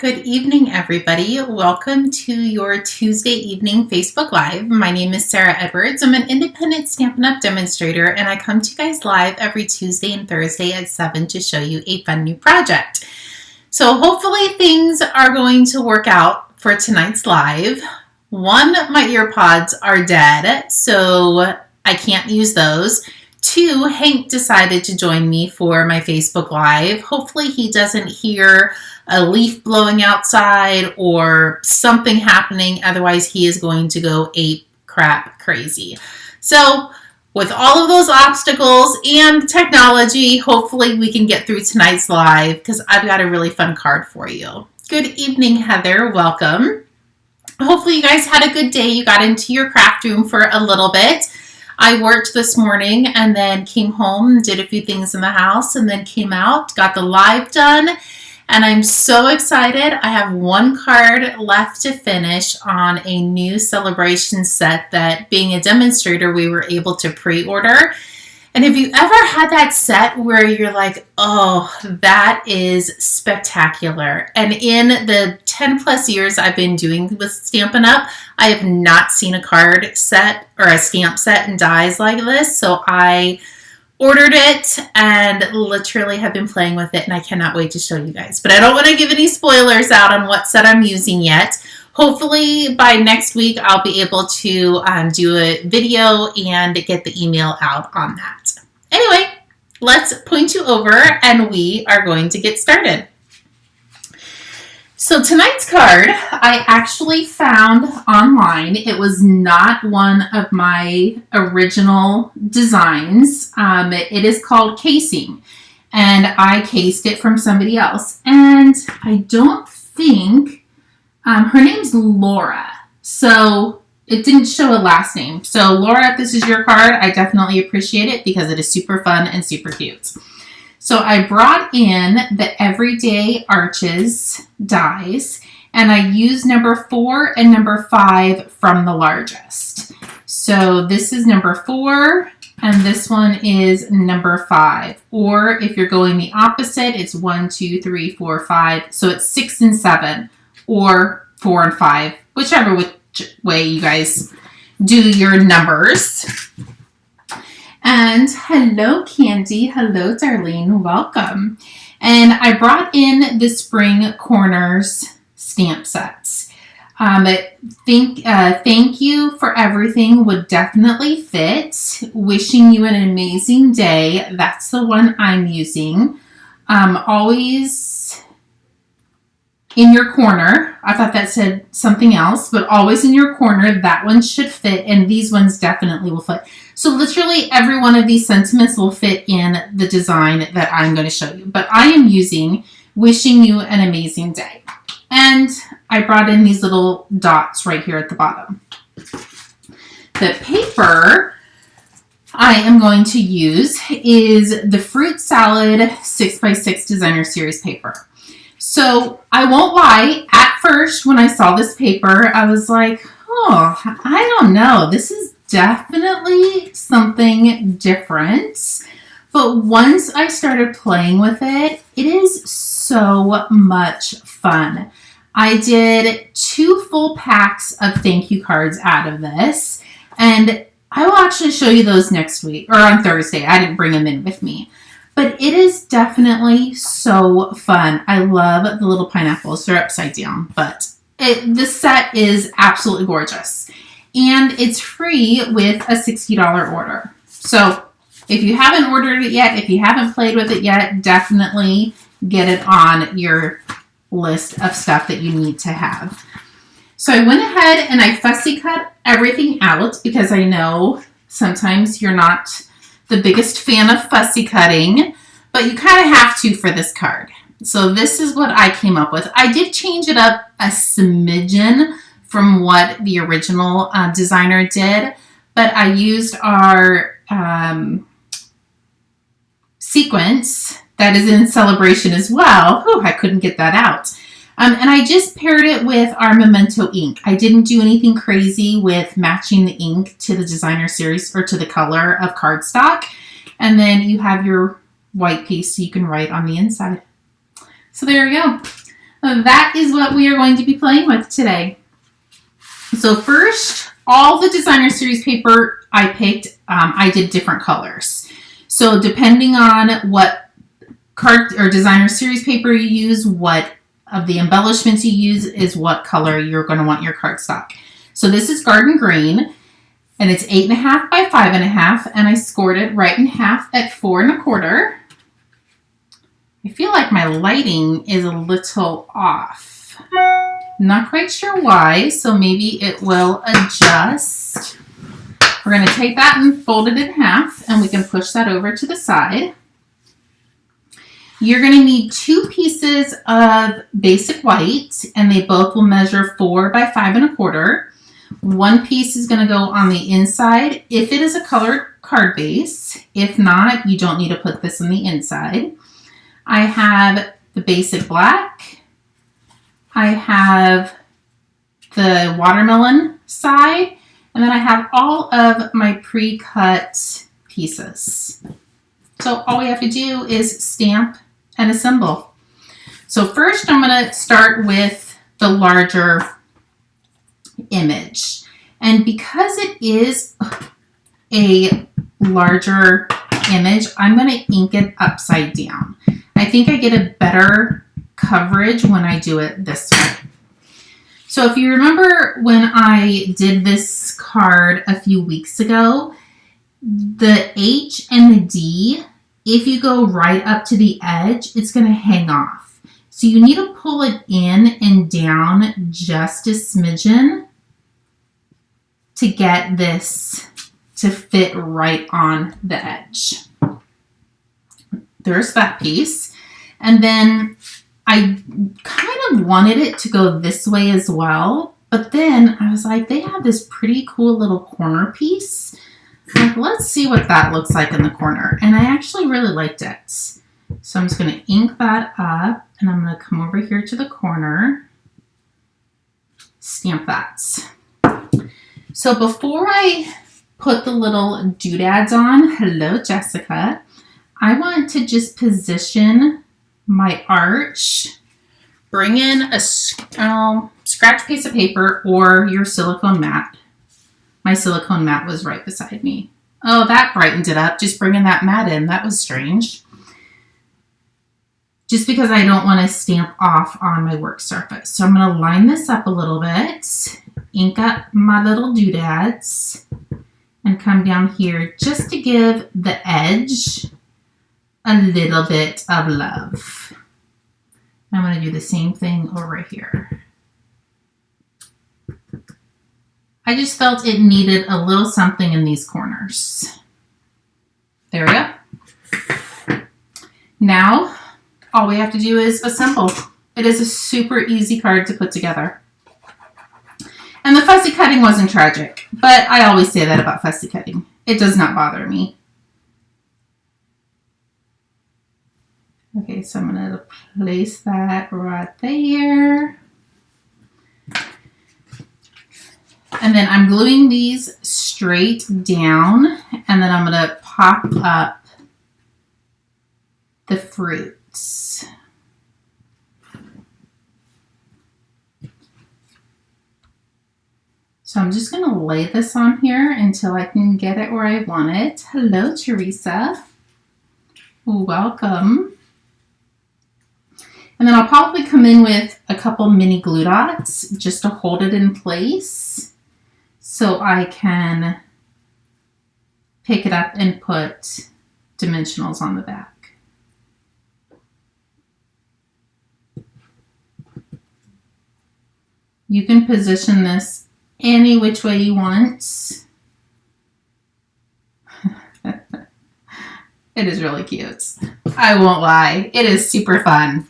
Good evening, everybody. Welcome to your Tuesday evening Facebook Live. My name is Sarah Edwards. I'm an independent Stampin' Up! Demonstrator, and I come to you guys live every Tuesday and Thursday at 7 to show you a fun new project. So hopefully things are going to work out for tonight's live. One, my earpods are dead, so I can't use those. Two, Hank decided to join me for my Facebook Live. Hopefully he doesn't hear a leaf blowing outside or something happening. Otherwise, he is going to go ape crap crazy. So with all of those obstacles and technology, hopefully we can get through tonight's live because I've got a really fun card for you. Good evening, Heather. Welcome. Hopefully you guys had a good day. You got into your craft room for a little bit. I worked this morning and then came home, did a few things in the house, and then came out, got the live done. And I'm so excited. I have one card left to finish on a new Sale-A-Bration set that, being a demonstrator, we were able to pre-order. And have you ever had that set where you're like, oh, that is spectacular? And in the 10 plus years I've been doing with Stampin' Up!, I have not seen a card set or a stamp set and dies like this. So I ordered it and literally have been playing with it, and I cannot wait to show you guys. But I don't want to give any spoilers out on what set I'm using yet. Hopefully by next week I'll be able to do a video and get the email out on that. Anyway, let's point you over and we are going to get started. So tonight's card I actually found online. It was not one of my original designs. It is called Casing, and I cased it from somebody else. And I don't think, her name's Laura, so it didn't show a last name. So Laura, if this is your card, I definitely appreciate it because it is super fun and super cute. So I brought in the Everyday Arches dies, and I used number 4 and number 5 from the largest. So this is number 4, and this one is number 5. Or if you're going the opposite, it's 1, 2, 3, 4, 5. So it's 6 and 7, or 4 and 5, whichever way you guys do your numbers. And hello, Candy. Hello, Darlene. Welcome. And I brought in the Spring Corners stamp sets. Thank you for everything would definitely fit. Wishing you an amazing day. That's the one I'm using. Always in your corner. I thought that said something else, but always in your corner. That one should fit, and these ones definitely will fit. So literally every one of these sentiments will fit in the design that I'm going to show you. But I am using Wishing You an Amazing Day. And I brought in these little dots right here at the bottom. The paper I am going to use is the Fruit Salad 6x6 Designer Series paper. So I won't lie, at first when I saw this paper, I was like, oh, I don't know. This is definitely something different. But once I started playing with it, it is so much fun. I did 2 full packs of thank you cards out of this, and I will actually show you those next week, or on Thursday. I didn't bring them in with me. But it is definitely so fun. I love the little pineapples. They're upside down, but this set is absolutely gorgeous. And it's free with a $60 order. So if you haven't ordered it yet, if you haven't played with it yet, definitely get it on your list of stuff that you need to have. So I went ahead and I fussy cut everything out because I know sometimes you're not the biggest fan of fussy cutting, but you kind of have to for this card. So this is what I came up with. I did change it up a smidgen from what the original designer did, but I used our sequence that is in Sale-A-Bration as well. Oh, I couldn't get that out. And I just paired it with our Memento ink. I didn't do anything crazy with matching the ink to the designer series or to the color of cardstock. And then you have your white piece so you can write on the inside. So there you go. that is what we are going to be playing with today. So first, all the designer series paper I picked, I did different colors. So depending on what card or designer series paper you use, what of the embellishments you use is what color you're going to want your cardstock. So this is Garden Green, and it's 8.5 by 5.5, and I scored it right in half at 4 1/4. I feel like my lighting is a little off. Not quite sure why, so maybe it will adjust. We're going to take that and fold it in half, and we can push that over to the side. You're going to need 2 pieces of basic white, and they both will measure 4 by 5 1/4. One piece is going to go on the inside if it is a colored card base. If not, you don't need to put this on the inside. I have the basic black. I have the watermelon side, and then I have all of my pre-cut pieces. So all we have to do is stamp and assemble. So first I'm going to start with the larger image. And because it is a larger image, I'm going to ink it upside down. I think I get a better coverage when I do it this way. So if you remember when I did this card a few weeks ago, the H and the D, if you go right up to the edge, it's going to hang off. So you need to pull it in and down just a smidgen to get this to fit right on the edge. There's that piece. And then I kind of wanted it to go this way as well, but then I was like, they have this pretty cool little corner piece. Like, let's see what that looks like in the corner. And I actually really liked it. So I'm just going to ink that up, and I'm going to come over here to the corner, stamp that. So before I put the little doodads on, hello Jessica, I want to just position my arch. Bring in a scratch piece of paper or your silicone mat. My silicone mat was right beside me. Oh, that brightened it up, just bringing that mat in. That was strange. Just because I don't want to stamp off on my work surface. So I'm going to line this up a little bit, ink up my little doodads, and come down here just to give the edge a little bit of love. I'm going to do the same thing over here. I just felt it needed a little something in these corners. There we go. Now, all we have to do is assemble. It is a super easy card to put together. And the fussy cutting wasn't tragic, but I always say that about fussy cutting. It does not bother me. Okay, so I'm going to place that right there. And then I'm gluing these straight down, and then I'm going to pop up the fruits. So I'm just going to lay this on here until I can get it where I want it. Hello, Teresa. Welcome. And then I'll probably come in with a couple mini glue dots just to hold it in place so I can pick it up and put dimensionals on the back. You can position this any which way you want. It is really cute. I won't lie. It is super fun.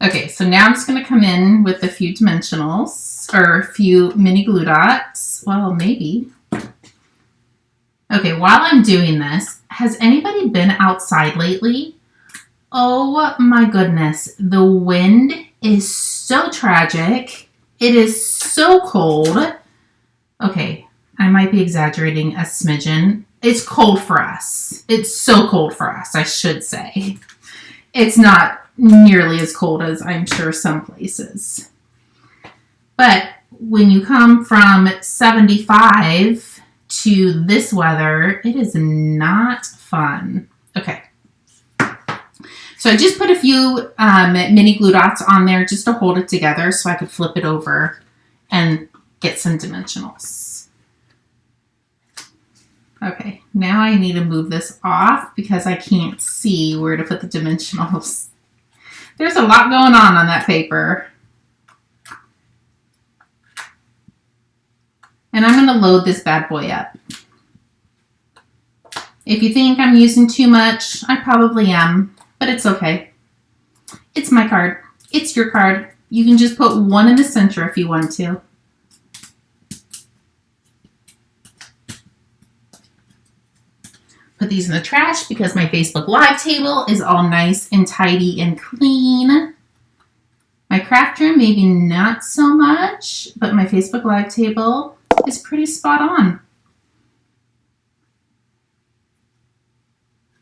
Okay, so now I'm just going to come in with a few dimensionals, or a few mini glue dots. Well, maybe. Okay, while I'm doing this, has anybody been outside lately? Oh my goodness, the wind is so tragic. It is so cold. Okay, I might be exaggerating a smidgen. It's cold for us. It's so cold for us, I should say. It's not nearly as cold as I'm sure some places. But when you come from 75 to this weather, it is not fun. Okay. So I just put a few mini glue dots on there just to hold it together so I could flip it over and get some dimensionals. Okay, now I need to move this off because I can't see where to put the dimensionals. There's a lot going on that paper. And I'm going to load this bad boy up. If you think I'm using too much, I probably am. But it's okay. It's my card. It's your card. You can just put one in the center if you want to. Put these in the trash because my Facebook Live table is all nice and tidy and clean. My craft room, maybe not so much, but my Facebook Live table is pretty spot on.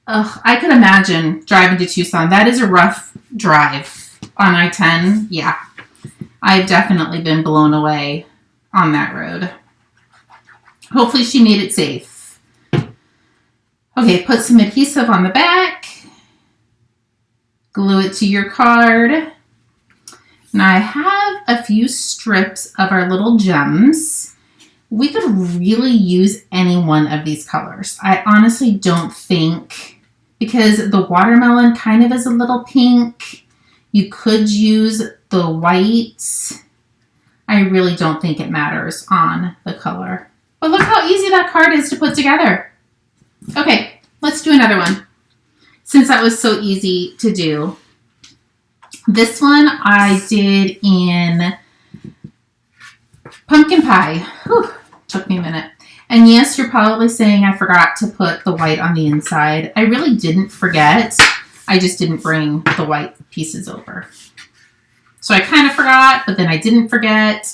Ugh, I could imagine driving to Tucson. That is a rough drive on I-10. Yeah, I've definitely been blown away on that road. Hopefully she made it safe. Okay, put some adhesive on the back. Glue it to your card. Now I have a few strips of our little gems. We could really use any one of these colors. I honestly don't think, because the watermelon kind of is a little pink. You could use the white. I really don't think it matters on the color. But look how easy that card is to put together. Okay, let's do another one. Since that was so easy to do. This one I did in pumpkin pie. Whew, took me a minute. And yes, you're probably saying I forgot to put the white on the inside. I really didn't forget. I just didn't bring the white pieces over. So I kind of forgot, but then I didn't forget.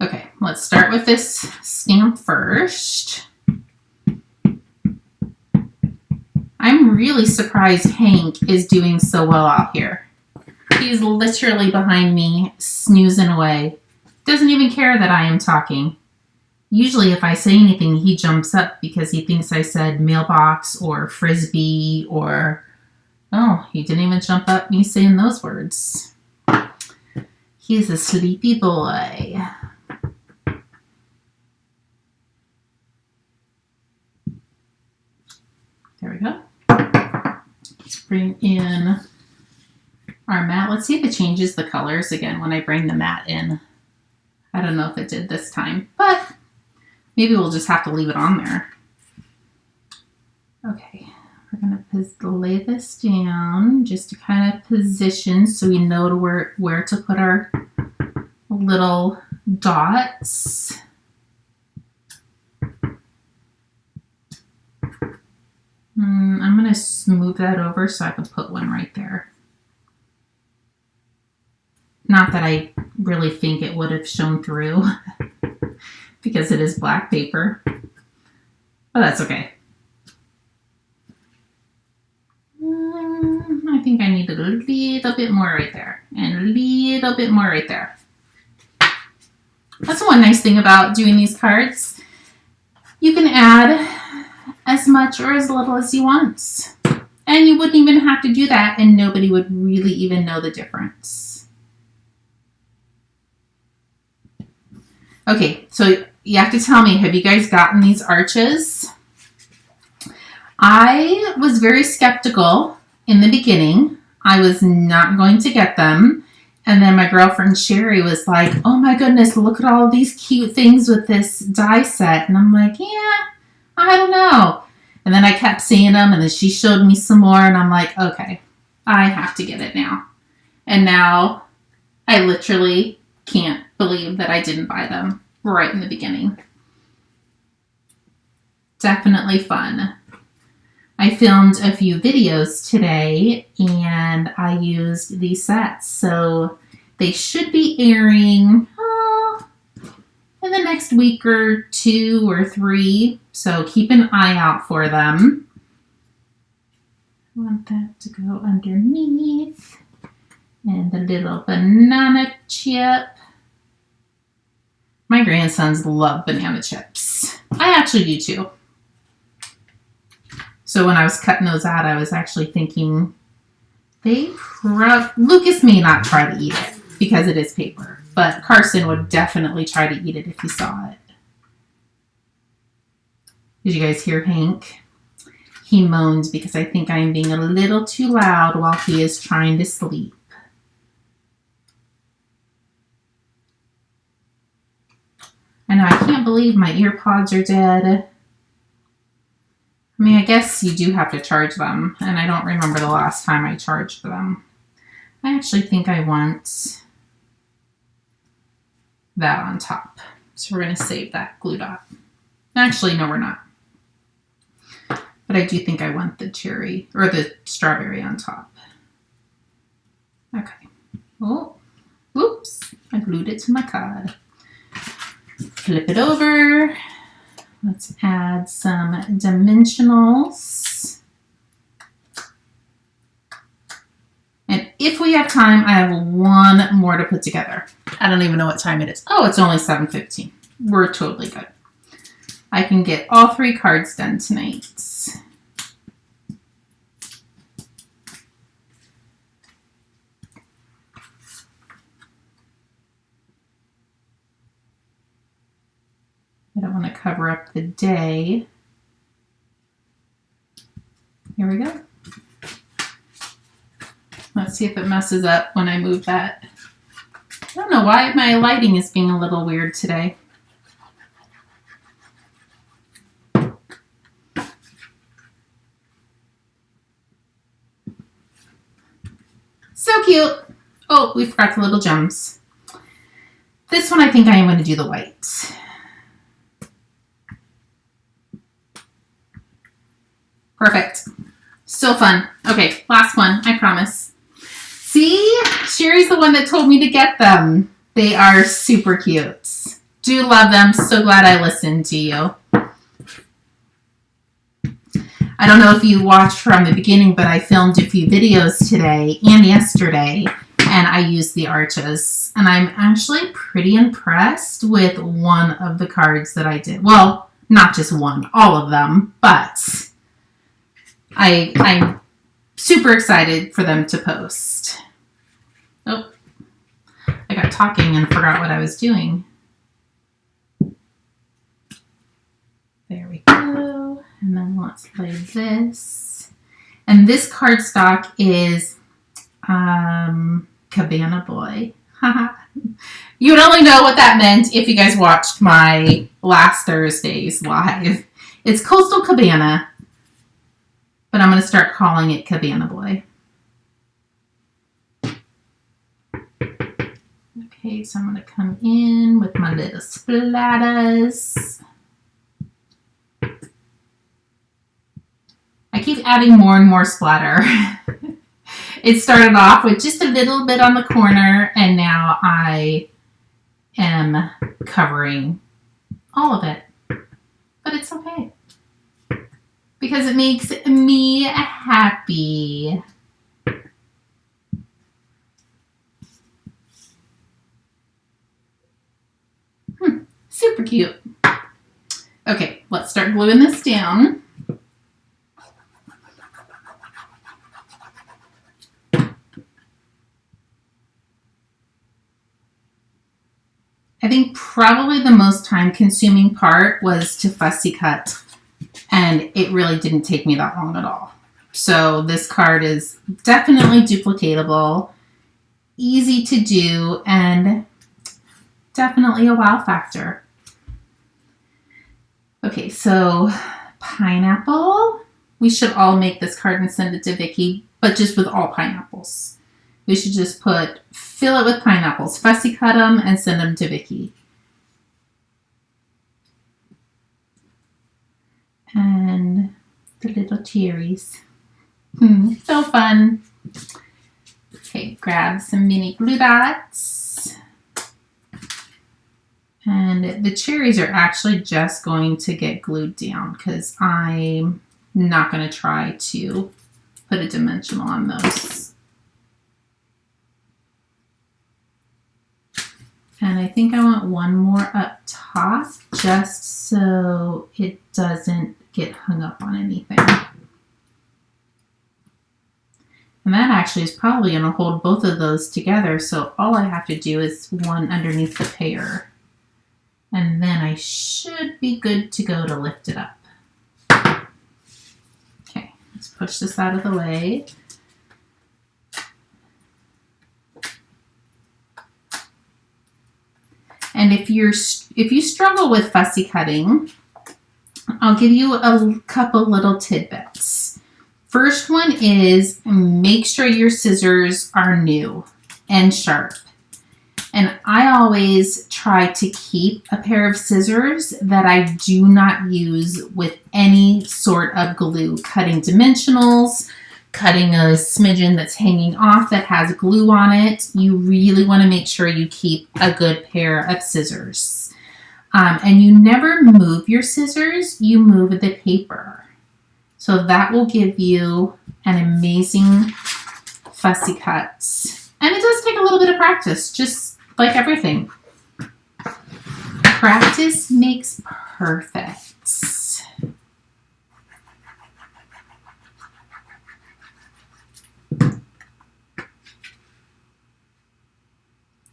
Okay, let's start with this stamp first. I'm really surprised Hank is doing so well out here. He's literally behind me, snoozing away. Doesn't even care that I am talking. Usually if I say anything, he jumps up because he thinks I said mailbox or frisbee or... Oh, he didn't even jump up me saying those words. He's a sleepy boy. There we go. Let's bring in our mat. Let's see if it changes the colors again when I bring the mat in. I don't know if it did this time, but maybe we'll just have to leave it on there. Okay, we're going to lay this down just to kind of position so we know where to put our little dots. I'm going to smooth that over so I can put one right there. Not that I really think it would have shown through because it is black paper, but that's okay. I think I need a little bit more right there and a little bit more right there. That's one nice thing about doing these cards. You can add as much or as little as you want. And you wouldn't even have to do that and nobody would really even know the difference. Okay, so you have to tell me, have you guys gotten these arches? I was very skeptical in the beginning. I was not going to get them. And then my girlfriend Sherry was like, oh my goodness, look at all of these cute things with this die set. And I'm like, yeah, I don't know. And then I kept seeing them and then she showed me some more and I'm like, okay, I have to get it now. And now I literally can't believe that I didn't buy them right in the beginning. Definitely fun. I filmed a few videos today and I used these sets. So they should be airing in the next week or 2 or 3. So keep an eye out for them. want that to go underneath. And the little banana chip. My grandsons love banana chips. I actually do too. So when I was cutting those out, I was actually thinking Lucas may not try to eat it because it is paper, but Carson would definitely try to eat it if he saw it. Did you guys hear Hank? He moans because I think I am being a little too loud while he is trying to sleep. I know, I can't believe my ear pods are dead. I mean, I guess you do have to charge them, and I don't remember the last time I charged them. I actually think I want that on top. So we're going to save that glue dot. Actually, no, we're not. But I do think I want the cherry, or the strawberry on top. Okay. Oh, whoops. I glued it to my card. Flip it over. Let's add some dimensionals. And if we have time, I have one more to put together. I don't even know what time it is. Oh, it's only 7:15. We're totally good. I can get all 3 cards done tonight. I don't want to cover up the day. Here we go. Let's see if it messes up when I move that. I don't know why my lighting is being a little weird today. So cute. Oh, we forgot the little gems. This one I think I am going to do the white. Perfect. So fun. Okay, last one, I promise. See? Sherry's the one that told me to get them. They are super cute. Do love them. So glad I listened to you. I don't know if you watched from the beginning, but I filmed a few videos today and yesterday, and I used the arches. And I'm actually pretty impressed with one of the cards that I did. Well, not just one, all of them, but I'm super excited for them to post. Oh, I got talking and forgot what I was doing. There we go. And then let's lay this. And this cardstock is Cabana Boy. You would only know what that meant if you guys watched my last Thursday's live. It's Coastal Cabana, but I'm going to start calling it Cabana Boy. Okay, so I'm going to come in with my little splatters. I keep adding more and more splatter. It started off with just a little bit on the corner, and now I am covering all of it. But it's okay, because it makes me happy. Super cute. Okay, let's start gluing this down. I think probably the most time-consuming part was to fussy cut, and it really didn't take me that long at all. So this card is definitely duplicatable, easy to do, and definitely a wow factor. Okay, so pineapple. We should all make this card and send it to Vicki, but just with all pineapples. We should just fill it with pineapples, fussy cut them, and send them to Vicki. And the little cherries. So fun. Okay, grab some mini glue dots. And the cherries are actually just going to get glued down because I'm not going to try to put a dimensional on those. And I think I want one more up top just so it doesn't get hung up on anything. And that actually is probably going to hold both of those together. So all I have to do is one underneath the pair. And then I should be good to go to lift it up. Okay, let's push this out of the way. And if you struggle with fussy cutting, I'll give you a couple little tidbits. First one is make sure your scissors are new and sharp. And I always try to keep a pair of scissors that I do not use with any sort of glue. Cutting dimensionals, cutting a smidgen that's hanging off that has glue on it. You really want to make sure you keep a good pair of scissors. And you never move your scissors, you move the paper. So that will give you an amazing fussy cut. And it does take a little bit of practice, just like everything. Practice makes perfect.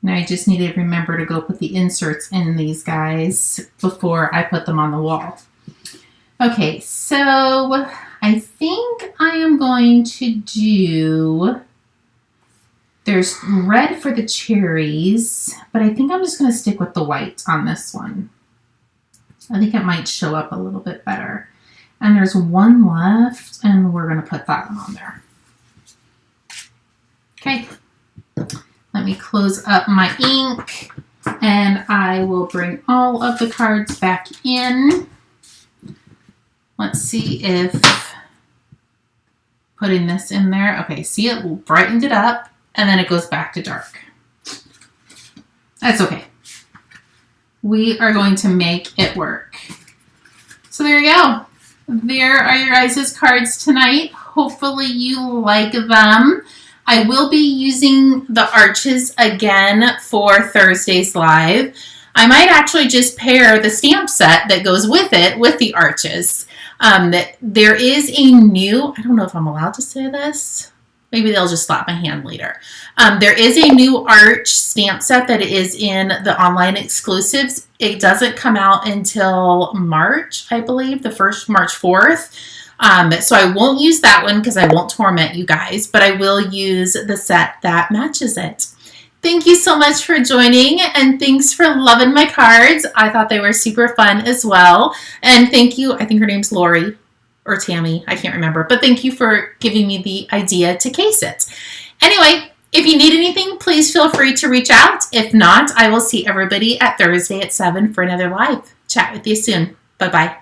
Now I just need to remember to go put the inserts in these guys before I put them on the wall. Okay, so I think I am going to do, there's red for the cherries, but I think I'm just going to stick with the white on this one. I think it might show up a little bit better. And there's one left, and we're going to put that one on there. Okay. Let me close up my ink, and I will bring all of the cards back in. Let's see if putting this in there, okay, see, it brightened it up, and then it goes back to dark. That's okay. We are going to make it work. So there you go. There are your guys' cards tonight. Hopefully you like them. I will be using the arches again for Thursday's live. I might actually just pair the stamp set that goes with it with the arches. There is a new, I don't know if I'm allowed to say this. Maybe they'll just slap my hand later. There is a new arch stamp set that is in the online exclusives. It doesn't come out until March, I believe, the first March 4th. So I won't use that one because I won't torment you guys, but I will use the set that matches it. Thank you so much for joining, and thanks for loving my cards. I thought they were super fun as well. And thank you, I think her name's Lori or Tammy, I can't remember, but thank you for giving me the idea to case it. Anyway, if you need anything, please feel free to reach out. If not, I will see everybody at Thursday at 7 for another live. Chat with you soon. Bye-bye.